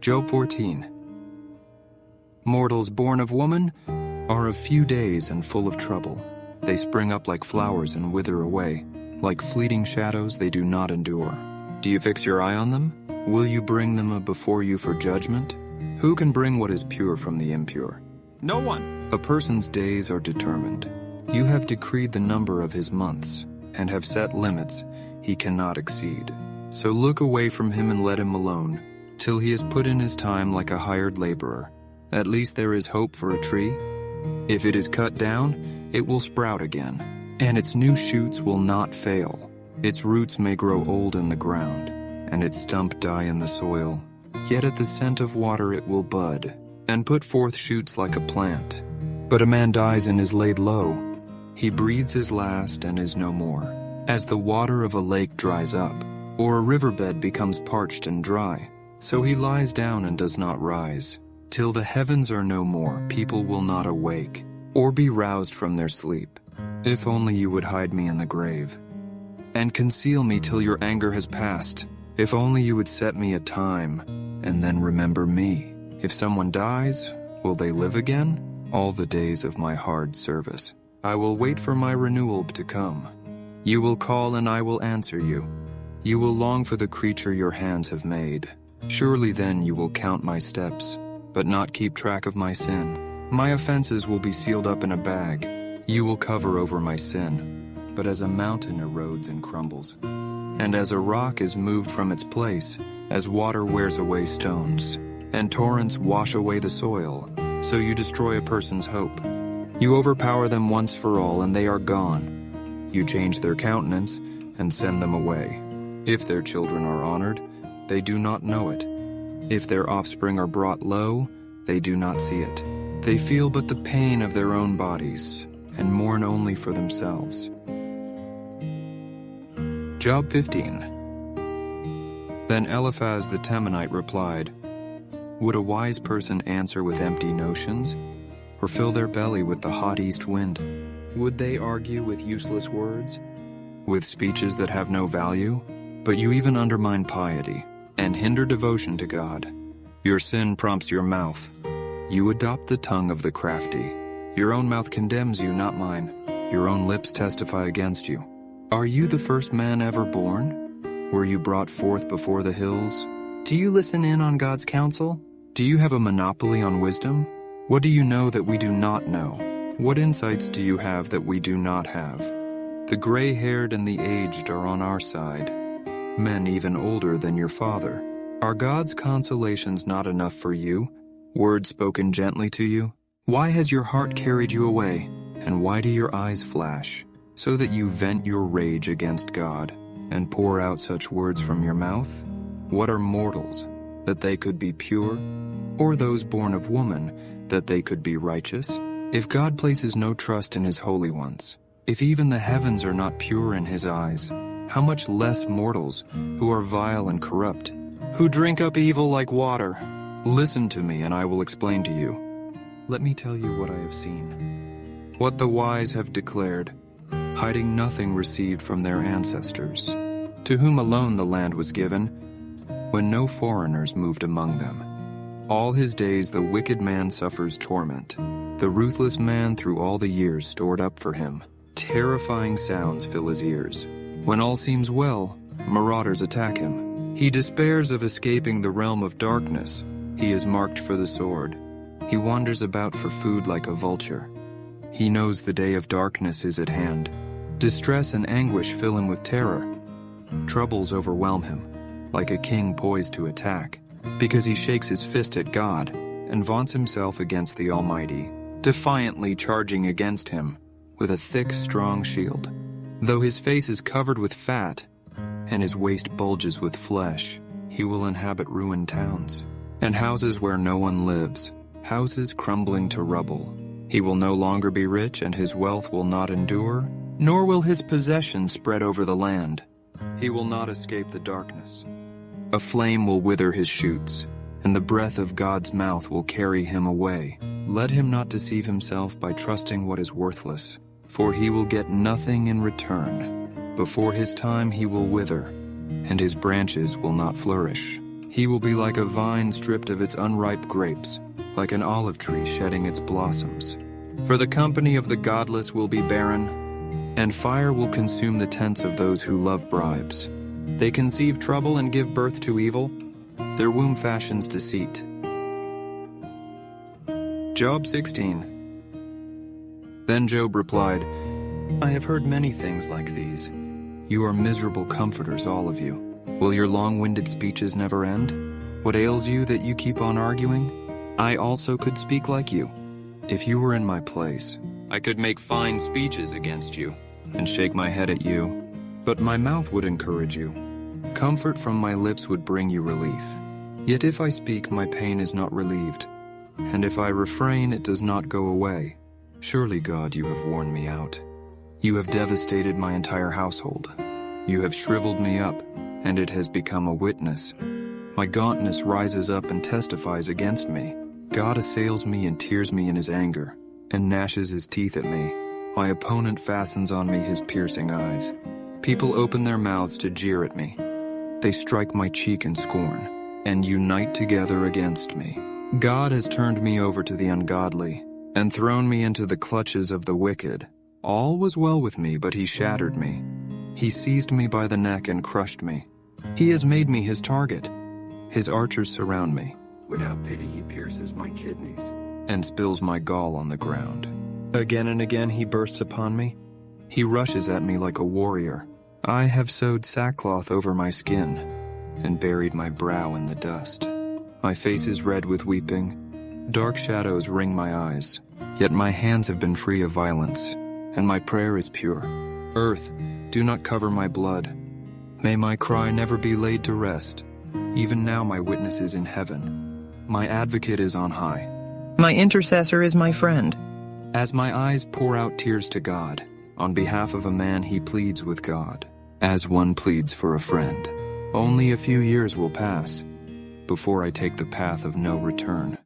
Job 14. Mortals born of woman are of few days and full of trouble. They spring up like flowers and wither away. Like fleeting shadows, they do not endure. Do you fix your eye on them? Will you bring them before you for judgment? Who can bring what is pure from the impure? No one. A person's days are determined. You have decreed the number of his months, and have set limits he cannot exceed. So look away from him and let him alone, till he has put in his time like a hired laborer. At least there is hope for a tree. If it is cut down, it will sprout again, and its new shoots will not fail. Its roots may grow old in the ground, and its stump die in the soil. Yet at the scent of water it will bud, and put forth shoots like a plant. But a man dies and is laid low. He breathes his last and is no more. As the water of a lake dries up, or a riverbed becomes parched and dry, so he lies down and does not rise. Till the heavens are no more, people will not awake, or be roused from their sleep. If only you would hide me in the grave, and conceal me till your anger has passed. If only you would set me a time, and then remember me. If someone dies, will they live again? All the days of my hard service, I will wait for my renewal to come. You will call and I will answer you. You will long for the creature your hands have made. Surely then you will count my steps, but not keep track of my sin. My offenses will be sealed up in a bag. You will cover over my sin. But as a mountain erodes and crumbles, and as a rock is moved from its place, as water wears away stones, and torrents wash away the soil, so you destroy a person's hope. You overpower them once for all, and they are gone. You change their countenance and send them away. If their children are honored, they do not know it. If their offspring are brought low, they do not see it. They feel but the pain of their own bodies, and mourn only for themselves. Job 15. Then Eliphaz the Temanite replied, Would a wise person answer with empty notions, or fill their belly with the hot east wind? Would they argue with useless words, with speeches that have no value? But you even undermine piety, and hinder devotion to God. Your sin prompts your mouth. You adopt the tongue of the crafty. Your own mouth condemns you, not mine. Your own lips testify against you. Are you the first man ever born? Were you brought forth before the hills? Do you listen in on God's counsel? Do you have a monopoly on wisdom? What do you know that we do not know? What insights do you have that we do not have? The gray-haired and the aged are on our side, men even older than your father. Are God's consolations not enough for you, words spoken gently to you? Why has your heart carried you away, and why do your eyes flash, so that you vent your rage against God, and pour out such words from your mouth? What are mortals, that they could be pure, or those born of woman, that they could be righteous? If God places no trust in his holy ones, if even the heavens are not pure in his eyes, how much less mortals who are vile and corrupt, who drink up evil like water? Listen to me, and I will explain to you. Let me tell you what I have seen, what the wise have declared, hiding nothing received from their ancestors, to whom alone the land was given, when no foreigners moved among them. All his days the wicked man suffers torment, the ruthless man through all the years stored up for him. Terrifying sounds fill his ears. When all seems well, marauders attack him. He despairs of escaping the realm of darkness. He is marked for the sword. He wanders about for food like a vulture. He knows the day of darkness is at hand. Distress and anguish fill him with terror. Troubles overwhelm him, like a king poised to attack, because he shakes his fist at God and vaunts himself against the Almighty, defiantly charging against him with a thick, strong shield. Though his face is covered with fat, and his waist bulges with flesh, he will inhabit ruined towns, and houses where no one lives, houses crumbling to rubble. He will no longer be rich, and his wealth will not endure, nor will his possessions spread over the land. He will not escape the darkness. A flame will wither his shoots, and the breath of God's mouth will carry him away. Let him not deceive himself by trusting what is worthless, for he will get nothing in return. Before his time he will wither, and his branches will not flourish. He will be like a vine stripped of its unripe grapes, like an olive tree shedding its blossoms. For the company of the godless will be barren, and fire will consume the tents of those who love bribes. They conceive trouble and give birth to evil. Their womb fashions deceit. Job 16. Then Job replied, I have heard many things like these. You are miserable comforters, all of you. Will your long-winded speeches never end? What ails you that you keep on arguing? I also could speak like you. If you were in my place, I could make fine speeches against you and shake my head at you, but my mouth would encourage you. Comfort from my lips would bring you relief. Yet if I speak, my pain is not relieved, and if I refrain, it does not go away. Surely, God, you have worn me out. You have devastated my entire household. You have shriveled me up, and it has become a witness. My gauntness rises up and testifies against me. God assails me and tears me in his anger, and gnashes his teeth at me. My opponent fastens on me his piercing eyes. People open their mouths to jeer at me. They strike my cheek in scorn, and unite together against me. God has turned me over to the ungodly, and thrown me into the clutches of the wicked. All was well with me, but he shattered me. He seized me by the neck and crushed me. He has made me his target. His archers surround me. Without pity he pierces my kidneys and spills my gall on the ground. Again and again he bursts upon me. He rushes at me like a warrior. I have sewed sackcloth over my skin and buried my brow in the dust. My face is red with weeping. Dark shadows ring my eyes. Yet my hands have been free of violence, and my prayer is pure. Earth, do not cover my blood. May my cry never be laid to rest. Even now my witness is in heaven. My advocate is on high. My intercessor is my friend. As my eyes pour out tears to God, on behalf of a man he pleads with God, as one pleads for a friend. Only a few years will pass before I take the path of no return.